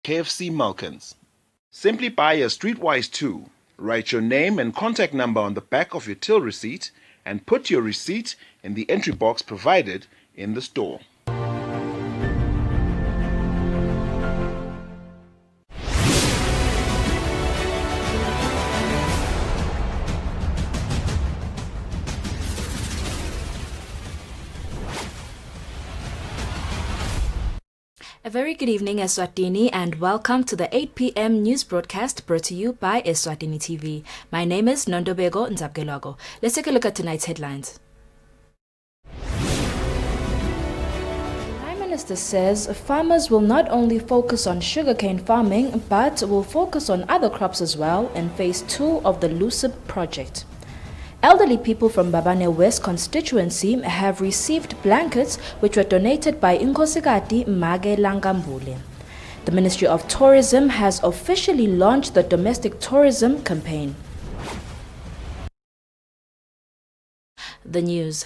KFC Malkins. Simply buy a Streetwise 2, write your name and contact number on the back of your till receipt, and put your receipt in the entry box provided in the store. A very good evening, Eswatini, and welcome to the 8 p.m. news broadcast brought to you by Eswatini TV. My name is Nondobego Nzabgelwago. Let's take a look at tonight's headlines. The Prime Minister says farmers will not only focus on sugarcane farming, but will focus on other crops as well in Phase 2 of the LUCIP project. Elderly people from Mbabane West constituency have received blankets which were donated by Inkosikati Mage Langambule. The Ministry of Tourism has officially launched the domestic tourism campaign. The news.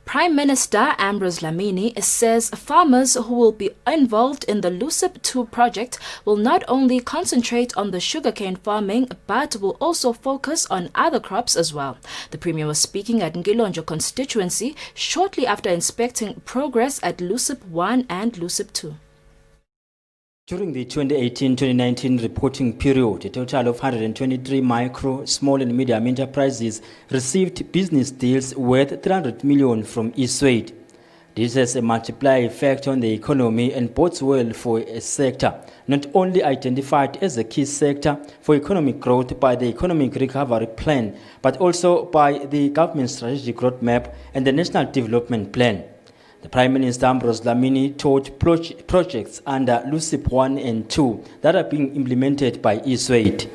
Prime Minister Ambrose Dlamini says farmers who will be involved in the LUCIP 2 project will not only concentrate on the sugarcane farming but will also focus on other crops as well. The Premier was speaking at Ngilonjo constituency shortly after inspecting progress at LUCIP 1 and LUCIP 2. During the 2018-2019 reporting period, a total of 123 micro, small and medium enterprises received business deals worth 300 million from Eswatini. This has a multiplier effect on the economy and bodes well for a sector not only identified as a key sector for economic growth by the Economic Recovery Plan, but also by the government strategic roadmap and the National Development Plan. The Prime Minister Ambrose Dlamini taught projects under LUCIP 1 and 2 that are being implemented by Eswatini.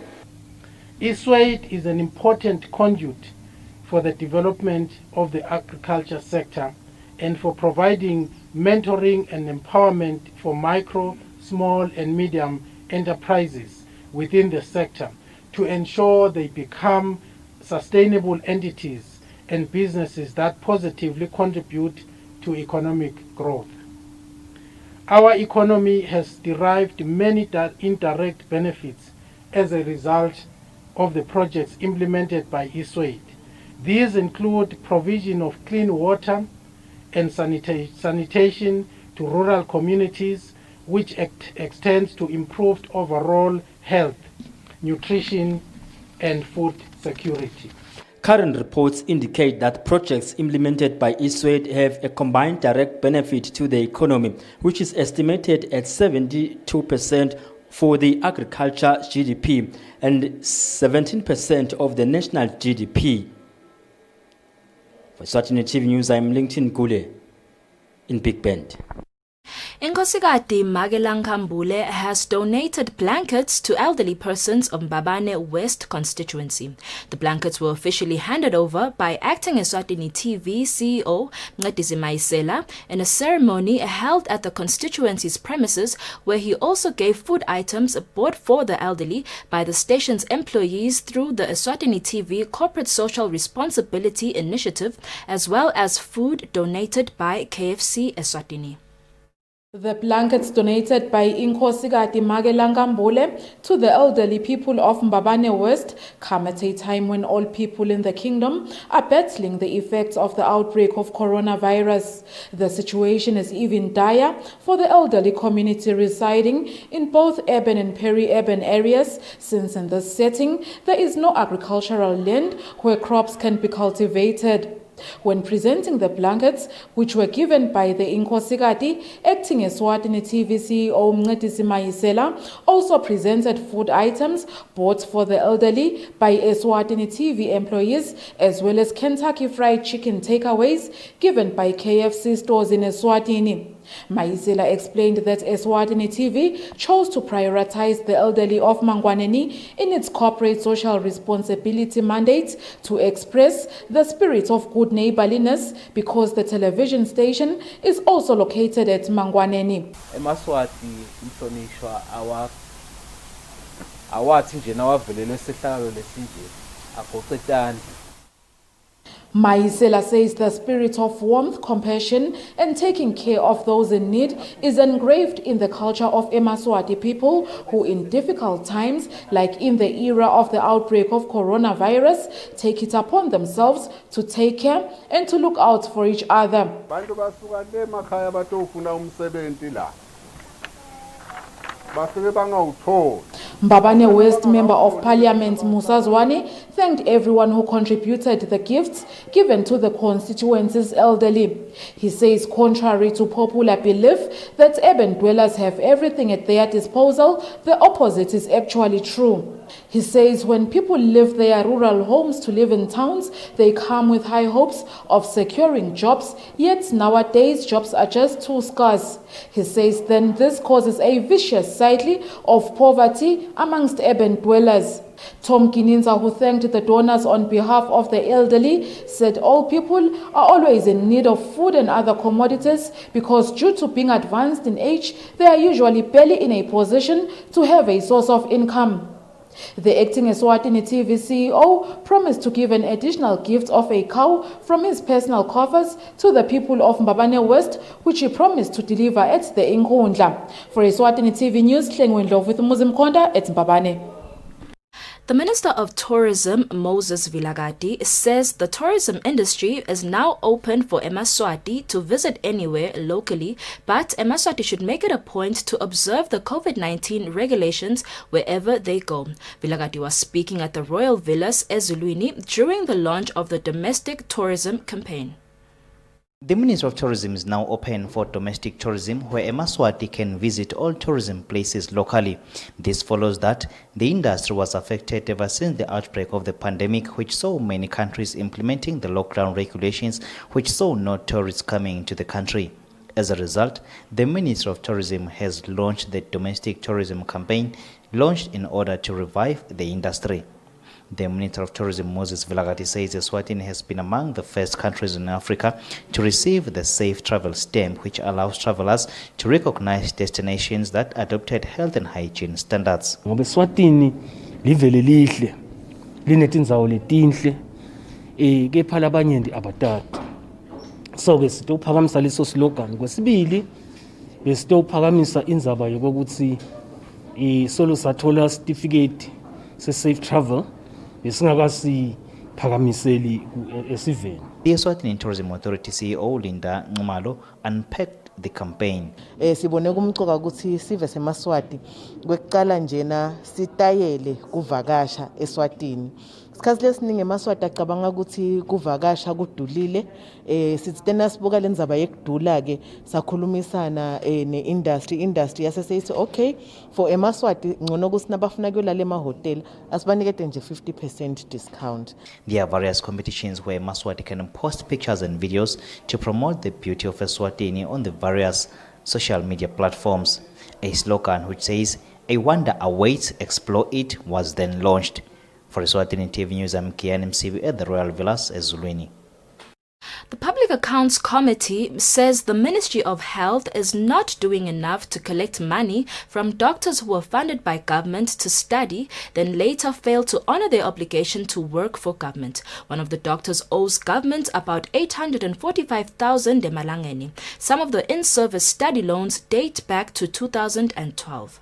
Eswatini is an important conduit for the development of the agriculture sector and for providing mentoring and empowerment for micro, small and medium enterprises within the sector to ensure they become sustainable entities and businesses that positively contribute to economic growth. Our economy has derived many indirect benefits as a result of the projects implemented by Eswatini. These include provision of clean water and sanitation to rural communities, which extends to improved overall health, nutrition, and food security. Current reports indicate that projects implemented by Eswatini have a combined direct benefit to the economy, which is estimated at 72% for the agriculture GDP and 17% of the national GDP. For Eswatini TV News, I'm Lincoln Gule in Big Bend. Inkosikati Mage Langambule has donated blankets to elderly persons of Mbabane West constituency. The blankets were officially handed over by acting Eswatini TV CEO Ncedisi Mayisela in a ceremony held at the constituency's premises, where he also gave food items bought for the elderly by the station's employees through the Eswatini TV Corporate Social Responsibility Initiative, as well as food donated by KFC Eswatini. The blankets donated by Inkosikati Mage Langambule to the elderly people of Mbabane West come at a time when all people in the kingdom are battling the effects of the outbreak of coronavirus. The situation is even dire for the elderly community residing in both urban and peri-urban areas, since in this setting there is no agricultural land where crops can be cultivated. When presenting the blankets, which were given by the Inkosikati, acting Eswatini TV CEO Ncedisi Mayisela also presented food items bought for the elderly by Eswatini TV employees, as well as Kentucky Fried Chicken takeaways given by KFC stores in Eswatini. Mayisela explained that Eswatini TV chose to prioritize the elderly of Mangwaneni in its corporate social responsibility mandate to express the spirit of good neighborliness, because the television station is also located at Mangwaneni. eMaswati umhlonishwa awathi nje nawavelele sehlakalo lesinje agoqetani. Maisela says the spirit of warmth, compassion, and taking care of those in need is engraved in the culture of Eswatini people who, in difficult times, like in the era of the outbreak of coronavirus, take it upon themselves to take care and to look out for each other. Mbabane West Member of Parliament Eswatini thanked everyone who contributed the gifts given to the constituency's elderly. He says, contrary to popular belief that urban dwellers have everything at their disposal, the opposite is actually true. He says when people leave their rural homes to live in towns, they come with high hopes of securing jobs, yet nowadays jobs are just too scarce. He says then this causes a vicious cycle of poverty amongst urban dwellers. Tom Kininza, who thanked the donors on behalf of the elderly, said all people are always in need of food and other commodities because due to being advanced in age, they are usually barely in a position to have a source of income. The acting Eswatini TV CEO promised to give an additional gift of a cow from his personal coffers to the people of Mbabane West, which he promised to deliver at the Inkundla. For Eswatini TV News, Klengwendlov with Muzim Konda at Mbabane. The Minister of Tourism, Moses Vilagati, says the tourism industry is now open for Eswatini to visit anywhere locally, but Eswatini should make it a point to observe the COVID-19 regulations wherever they go. Vilagati was speaking at the Royal Villas, Eswatini, during the launch of the domestic tourism campaign. The Ministry of Tourism is now open for domestic tourism where Eswatini can visit all tourism places locally. This follows that the industry was affected ever since the outbreak of the pandemic, which saw many countries implementing the lockdown regulations, which saw no tourists coming to the country. As a result, the Ministry of Tourism has launched the domestic tourism campaign, launched in order to revive the industry. The Minister of Tourism, Moses Vilagati, says Eswatini has been among the first countries in Africa to receive the Safe Travel Stamp, which allows travelers to recognize destinations that adopted health and hygiene standards. Ngoba Eswatini livele lihle linetindzawo letinhle kepha labanyenti abatatu. So besitophakamisa leso slogan. Kwesibili besitophakamisa indzaba yokuthi solo sathola certificate se safe travel. The Eswatini Tourism Authority CEO Linda Ngumalo unpacked the campaign. Sibone kumcoka ukuthi sive seMaswati kwekuqala njena sitayele kuvakasha eSwatini. Isikhathi lesiningi eMaswati acabanga ukuthi kuvakasha kudulile. Sithi tena sibuka lenzaba yekudula ke sakhulumisana ne-industry yase sayithi okay for eMaswati ngcono ukuthi nabafuna kuyolala emahotel asibanikete nje 50% discount. There are various competitions where Eswatini can post pictures and videos to promote the beauty of Eswatini on the various social media platforms. A slogan which says, "A wonder awaits, explore it," was then launched. For Eswatini TV News, I'm Kian MCV at the Royal Villas, Eswatini. The Public Accounts Committee says the Ministry of Health is not doing enough to collect money from doctors who were funded by government to study, then later failed to honor their obligation to work for government. One of the doctors owes government about 845,000 demalangeni. Some of the in-service study loans date back to 2012.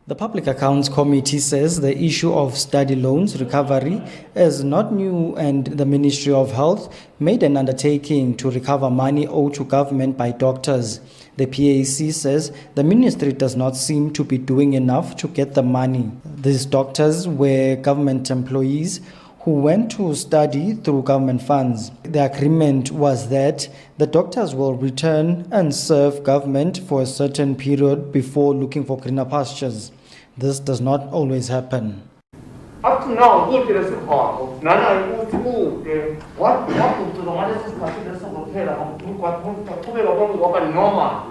The Public Accounts Committee says the issue of study loans recovery is not new, and the Ministry of Health made an undertaking to recover money owed to government by doctors. The PAC says the ministry does not seem to be doing enough to get the money. These doctors were government employees who went to study through government funds. The agreement was that the doctors will return and serve government for a certain period before looking for greener pastures. This does not always happen. Up to now, what is the part? Nana, what to the one is considered normal.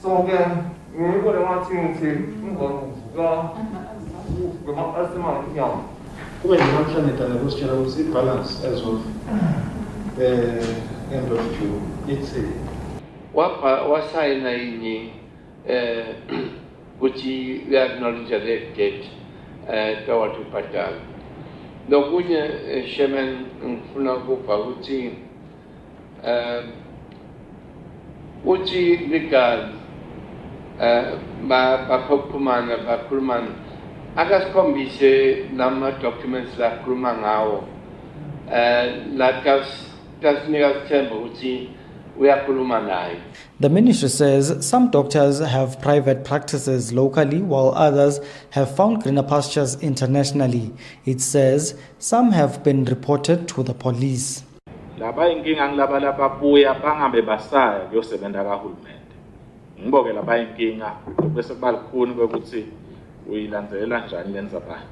So again, we want to when you mentioned it, and I was balance as of the end of June. It's what sign which we acknowledge that debt toward to Patal. Lokunye shemen ngifuna ukuva ukuthi uthi legal bakhulumana akasikhombise nama documents la khuluma ngawo la kasinika sithemba ukuthi uyakhuluma naye. The ministry says some doctors have private practices locally while others have found greener pastures internationally. It says some have been reported to the police. Laba inkinga ngilaba lababuya bangabe basaya kuyosebenza kahulumende. Ngiboke laba inkinga bese balikhuni ukuthi uyilandzelela njani lenzaba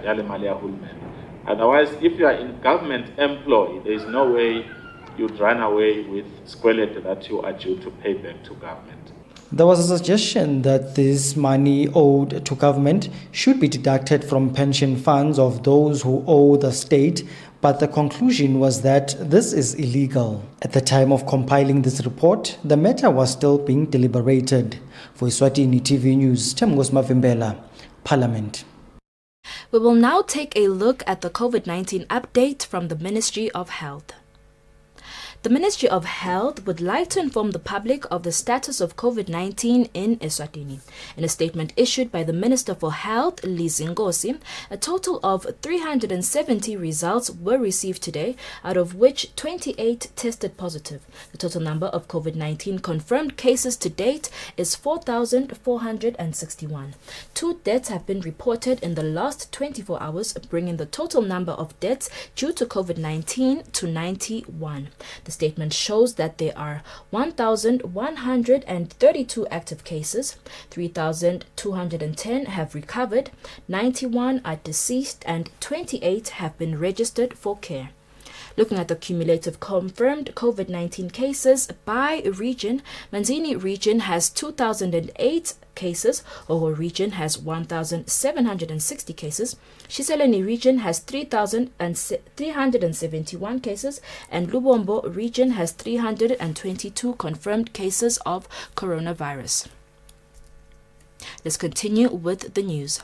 ya le mali kahulumende. Otherwise, if you are in government employ, there is no way you'd run away with squalid that you are due to pay back to government. There was a suggestion that this money owed to government should be deducted from pension funds of those who owe the state, but the conclusion was that this is illegal. At the time of compiling this report, the matter was still being deliberated. For Eswatini TV News, Temgos Mavimbela, Parliament. We will now take a look at the COVID-19 update from the Ministry of Health. The Ministry of Health would like to inform the public of the status of COVID-19 in Eswatini. In a statement issued by the Minister for Health, Lizingosi, a total of 370 results were received today, out of which 28 tested positive. The total number of COVID-19 confirmed cases to date is 4,461. 2 deaths have been reported in the last 24 hours, bringing the total number of deaths due to COVID-19 to 91. The statement shows that there are 1,132 active cases, 3,210 have recovered, 91 are deceased, and 28 have been registered for care. Looking at the cumulative confirmed COVID-19 cases by region, Manzini region has 2,008 cases, Oho region has 1,760 cases, Shiseleni region has 3,371 cases, and Lubombo region has 322 confirmed cases of coronavirus. Let's continue with the news.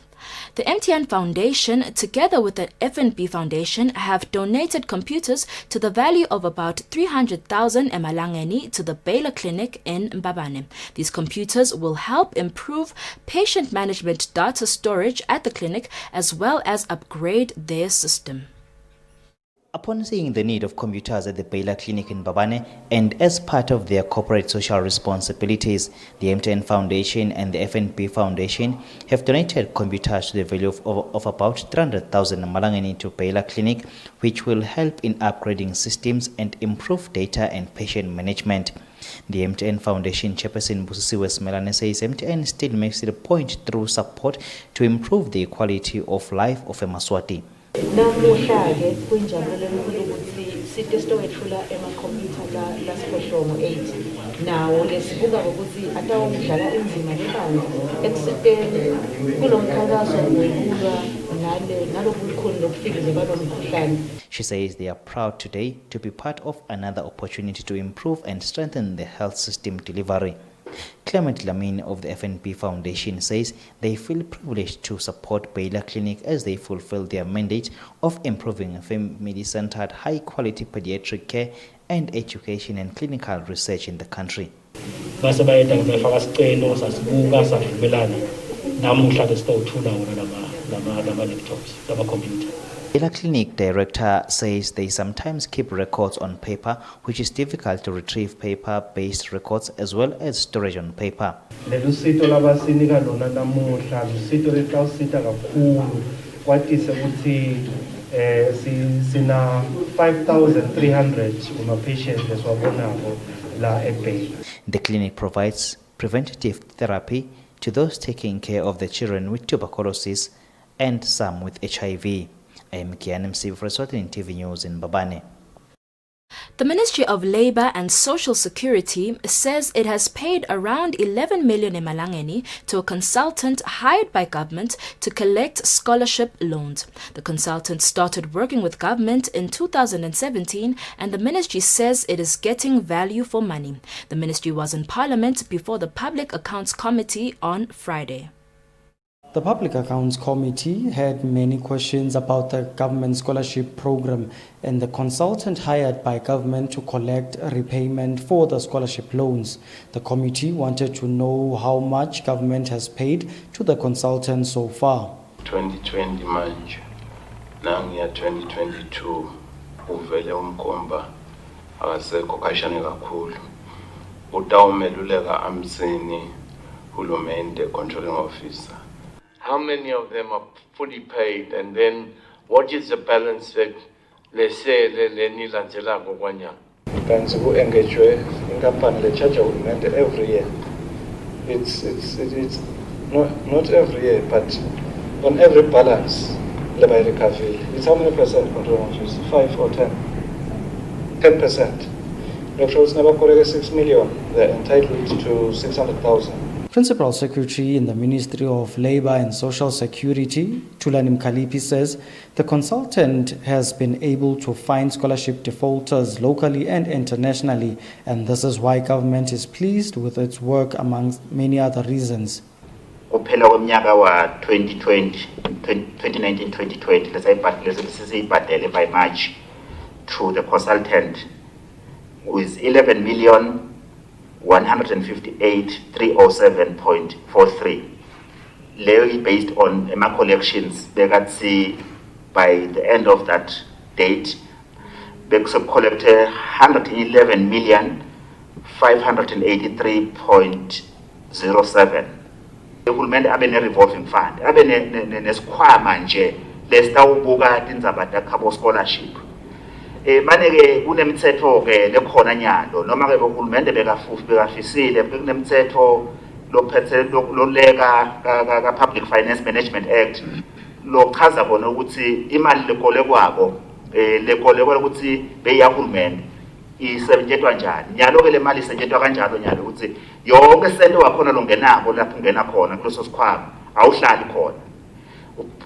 The MTN Foundation, together with the FNB Foundation, have donated computers to the value of about 300,000 emalangeni to the Baylor Clinic in Mbabane. These computers will help improve patient management data storage at the clinic as well as upgrade their system. Upon seeing the need of computers at the Baylor Clinic in Mbabane and as part of their corporate social responsibilities, the MTN Foundation and the FNP Foundation have donated computers to the value of about 300,000 malangeni to Baylor Clinic, which will help in upgrading systems and improve data and patient management. The MTN Foundation chairperson Busisiwe Smelane says MTN still makes it a point through support to improve the quality of life of a Maswati. Namuhla-ke kuyinjabulo enkulu ukuthi sitesto wethula emakhompyutha lasiphohlomo 8 nawo lesibuka ukuthi atawudlala inzima lebanzi ekusiteni kulomkhankaso wokulwa nalobukhulu lokufikile balomkhuhlane. She says they are proud today to be part of another opportunity to improve and strengthen the health system delivery. Clement Lamine of the FNP Foundation says they feel privileged to support Baylor Clinic as they fulfill their mandate of improving family-centered, high-quality pediatric care and education and clinical research in the country. Baylor Clinic director says they sometimes keep records on paper, which is difficult to retrieve paper-based records as well as storage on paper. Sina 5,300 patients The clinic provides preventative therapy to those taking care of the children with tuberculosis and some with HIV. I am Kian MC for Eswatini TV News in Mbabane. The Ministry of Labour and Social Security says it has paid around 11 million emalangeni to a consultant hired by government to collect scholarship loans. The consultant started working with government in 2017 and the ministry says it is getting value for money. The ministry was in Parliament before the Public Accounts Committee on Friday. The Public Accounts Committee had many questions about the government scholarship program and the consultant hired by government to collect repayment for the scholarship loans. The committee wanted to know how much government has paid to the consultant so far. 2020 manje, nangiya 2022, uvele umkhomba akasekho kashane kakhulu. Utawumeluleka amsini hulumende controlling officer. How many of them are fully paid, and then what is the balance that let's say lenilandzelako kwanyanga? Kanzi ku-engagwe inkampani le-charge uhulumende every year. It's not every year, but on every balance lebayirikhavile. It's how many percent control office? 5 or 10? 10%. Electrons never correct 6 million. They're entitled to 600,000. Principal Secretary in the Ministry of Labour and Social Security, Thulani Mkhaliphi, says the consultant has been able to find scholarship defaulters locally and internationally, and this is why government is pleased with its work amongst many other reasons. Uphela kweminyaka wa 2019-2020 lesiyibhadele by March to the consultant with 11,158,307.43. Leyo based on my collections, see by the end of that date, they collect 111,583.07. Uhulumende abe ne revolving fund, abe nesikhwama nje lesitawubuka tindzaba takhabo scholarship. Maneke kunemithetho ke lekhona nyalo noma ke uhulumende bekafisile kunemithetho lophethe loleka ka Public Finance Management Act lochaza bona ukuthi imali lekolekwabo lekolekwa ukuthi beyahulumende isetshenziswa njani nyalo ke le mali isetshenziswa kanjalo nyalo ukuthi yonke sento wakhona longenako lapho ungena khona kuleso sikhwama awuhlali khona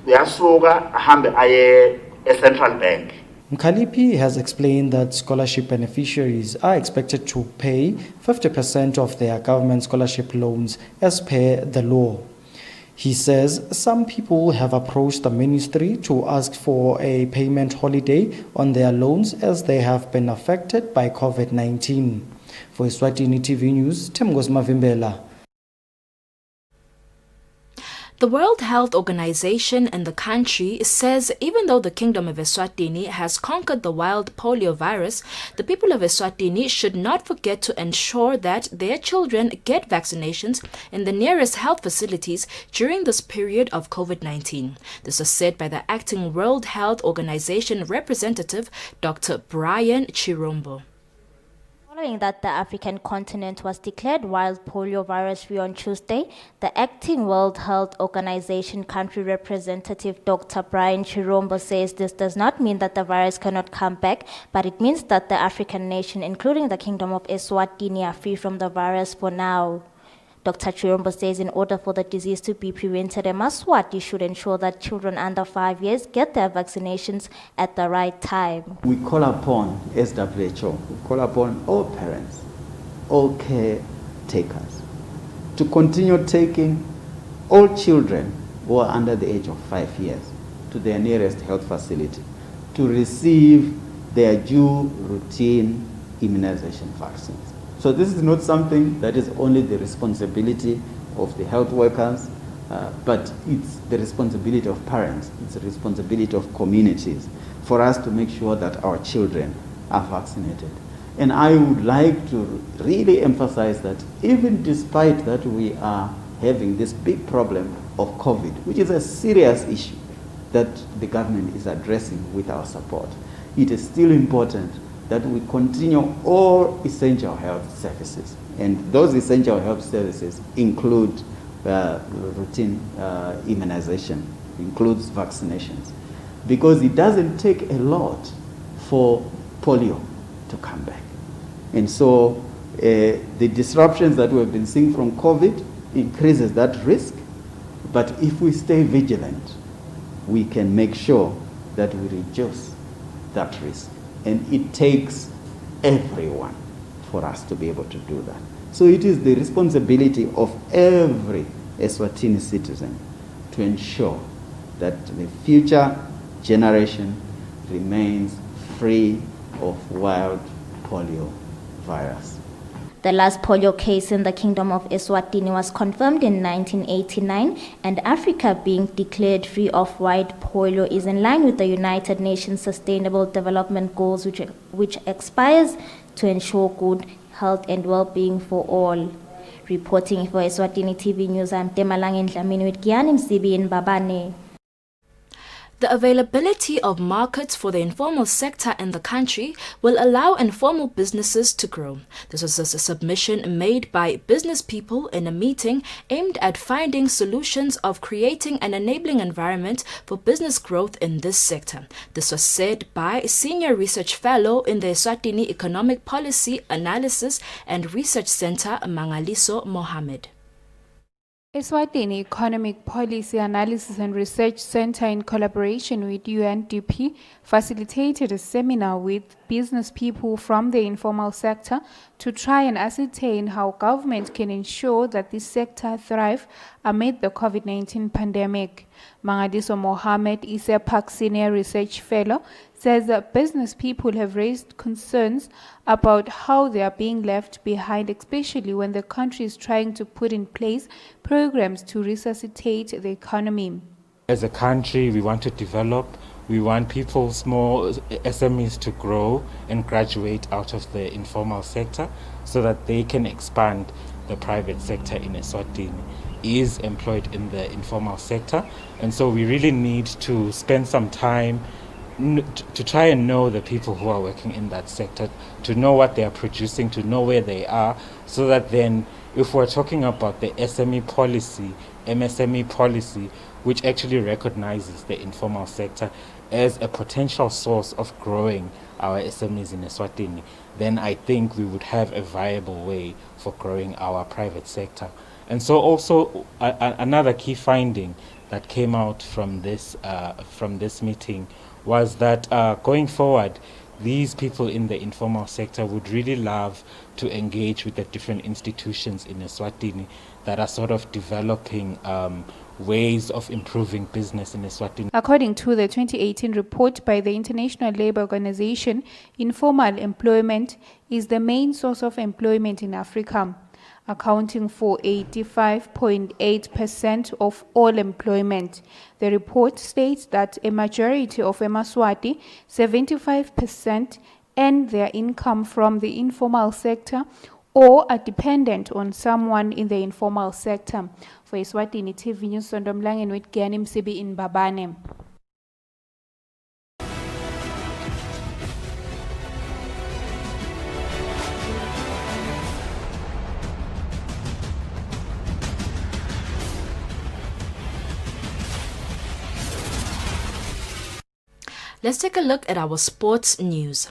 uyasuka ahambe aye e-Central Bank. Mkhaliphi has explained that scholarship beneficiaries are expected to pay 50% of their government scholarship loans as per the law. He says some people have approached the ministry to ask for a payment holiday on their loans as they have been affected by COVID-19. For Eswatini TV News, Temgos Mavimbela. The World Health Organization and the country says even though the Kingdom of Eswatini has conquered the wild polio virus, the people of Eswatini should not forget to ensure that their children get vaccinations in the nearest health facilities during this period of COVID-19. This was said by the acting World Health Organization representative, Dr. Brian Chirombo. Following that the African continent was declared wild polio virus free on Tuesday, the acting World Health Organization country representative Dr. Brian Chirombo says this does not mean that the virus cannot come back, but it means that the African nation, including the Kingdom of Eswatini, are free from the virus for now. Dr. Chirombo says in order for the disease to be prevented, Eswatini should ensure that children under 5 years get their vaccinations at the right time. We call upon SWHO, we call upon all parents, all caretakers to continue taking all children who are under the age of 5 years to their nearest health facility to receive their due routine immunization vaccines. So this is not something that is only the responsibility of the health workers, but it's the responsibility of parents, it's the responsibility of communities for us to make sure that our children are vaccinated. And I would like to really emphasize that even despite that we are having this big problem of COVID, which is a serious issue that the government is addressing with our support, it is still important that we continue all essential health services. And those essential health services include routine immunization, includes vaccinations. Because it doesn't take a lot for polio to come back. And so the disruptions that we've been seeing from COVID increases that risk. But if we stay vigilant, we can make sure that we reduce that risk. And it takes everyone for us to be able to do that. So it is the responsibility of every Eswatini citizen to ensure that the future generation remains free of wild polio virus. The last polio case in the Kingdom of Eswatini was confirmed in 1989, and Africa being declared free of wild polio is in line with the United Nations Sustainable Development Goals, which expires to ensure good health and well-being for all. Reporting for Eswatini TV News, I'm Temalang Ndlamini with Gianni Msibi in Mbabane. The availability of markets for the informal sector in the country will allow informal businesses to grow. This was a submission made by business people in a meeting aimed at finding solutions of creating an enabling environment for business growth in this sector. This was said by Senior Research Fellow in the Eswatini Economic Policy Analysis and Research Center, Mangaliso Mohammed. Eswatini Economic Policy Analysis and Research Center, in collaboration with UNDP, facilitated a seminar with business people from the informal sector to try and ascertain how government can ensure that this sector thrive amid the COVID-19 pandemic. Mangadiso Mohammed, ISEPAC Senior Research Fellow, says that business people have raised concerns about how they are being left behind, especially when the country is trying to put in place programs to resuscitate the economy. As a country, we want to develop. We want people, small SMEs, to grow and graduate out of the informal sector so that they can expand. The private sector in Eswatini is employed in the informal sector, and so we really need to spend some time to try and know the people who are working in that sector, to know what they are producing, to know where they are, so that then if we're talking about the SME policy, MSME policy, which actually recognizes the informal sector as a potential source of growing our SMEs in Eswatini, then I think we would have a viable way for growing our private sector. And so also another key finding that came out from this meeting was that going forward, these people in the informal sector would really love to engage with the different institutions in Eswatini that are sort of developing ways of improving business in Eswatini. According to the 2018 report by the International Labour Organization, informal employment is the main source of employment in Africa, accounting for 85.8% of all employment. The report states that a majority of Emaswati, 75%, earn their income from the informal sector or are dependent on someone in the informal sector. For Eswatini TV News, Sondomlangen with Gianni Msibi in Mbabane. Let's take a look at our sports news.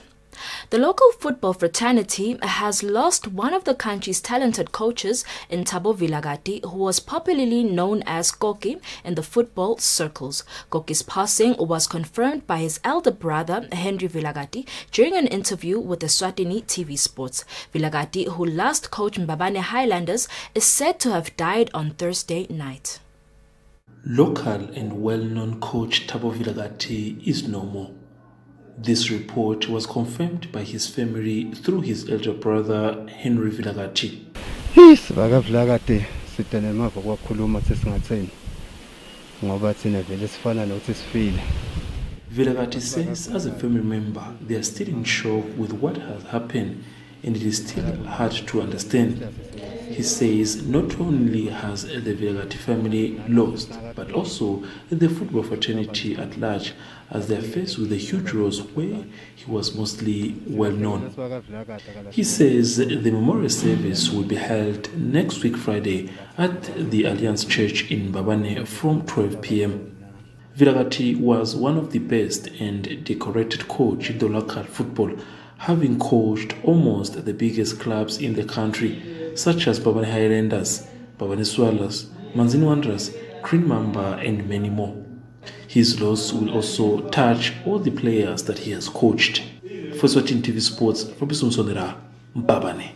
The local football fraternity has lost one of the country's talented coaches in Thabo Vilakazi, who was popularly known as Koki in the football circles. Koki's passing was confirmed by his elder brother, Henry Vilakazi, during an interview with the Eswatini TV Sports. Vilakazi, who last coached Mbabane Highlanders, is said to have died on Thursday night. Local and well-known coach Thabo Vilakazi is no more. This report was confirmed by his family through his elder brother Henry Vilakazi. Sibaka Vilakazi sitene mava kwakhuluma sesingatheni ngoba thina vele sifana nokuthi sifile. Vilakazi says as a family member they are still in shock with what has happened and it is still hard to understand. He says not only has the Vilakazi family lost, but also the football fraternity at large, as they are faced with the huge loss where he was mostly well known. He says the memorial service will be held next week Friday at the Alliance Church in Mbabane from 12 p.m. Vilakazi was one of the best and decorated coach in the local football, having coached almost the biggest clubs in the country, such as Mbabane Highlanders, Mbabane Swallows, Manzini Wanderers, Green Mamba, and many more. His loss will also touch all the players that he has coached. For Eswatini TV Sports, Robinson Sonera, Mbabane.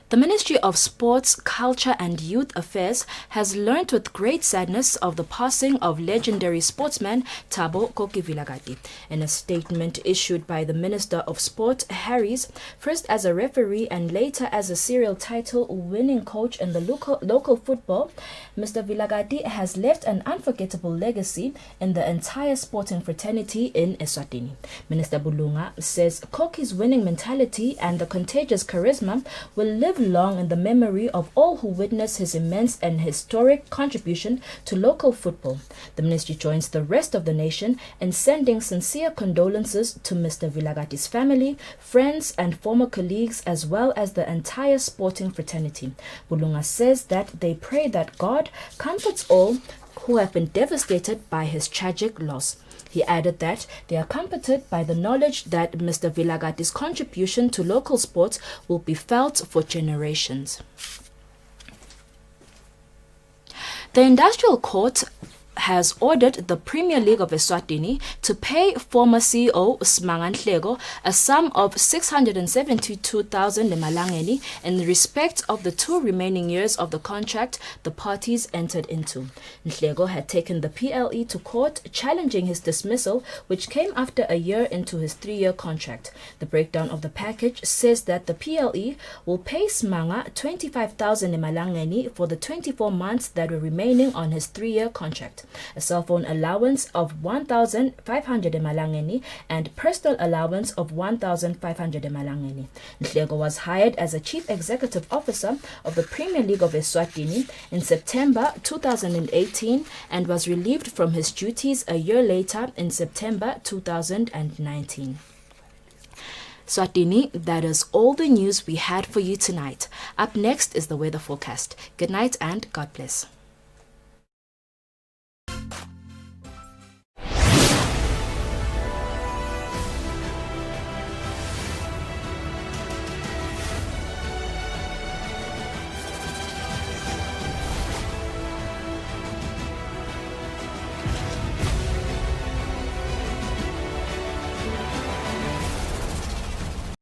The Ministry of Sports, Culture and Youth Affairs has learnt with great sadness of the passing of legendary sportsman Thabo Koki-Vilakazi. In a statement issued by the Minister of Sport, Harris, first as a referee and later as a serial title winning coach in the local football, Mr. Vilakazi has left an unforgettable legacy in the entire sporting fraternity in Eswatini. Minister Bulunga says Koki's winning mentality and the contagious charisma will live long in the memory of all who witnessed his immense and historic contribution to local football. The ministry joins the rest of the nation in sending sincere condolences to Mr. Vilakazi's family, friends and former colleagues, as well as the entire sporting fraternity. Bulunga says that they pray that God comforts all who have been devastated by his tragic loss. He added that they are comforted by the knowledge that Mr. Vilakazi's contribution to local sports will be felt for generations. The Industrial Court has ordered the Premier League of Eswatini to pay former CEO Smangan Hlego a sum of 672,000 lemalangeni in respect of the 2 remaining years of the contract the parties entered into. Hlego had taken the PLE to court challenging his dismissal, which came after a year into his 3-year contract. The breakdown of the package says that the PLE will pay Smanga 25,000 lemalangeni for the 24 months that were remaining on his 3-year contract, a cell phone allowance of 1,500 emalangeni and personal allowance of 1,500 emalangeni. Hlego was hired as a chief executive officer of the Premier League of Eswatini in September 2018 and was relieved from his duties a year later in September 2019. Swatini, that is all the news we had for you tonight. Up next is the weather forecast. Good night and God bless.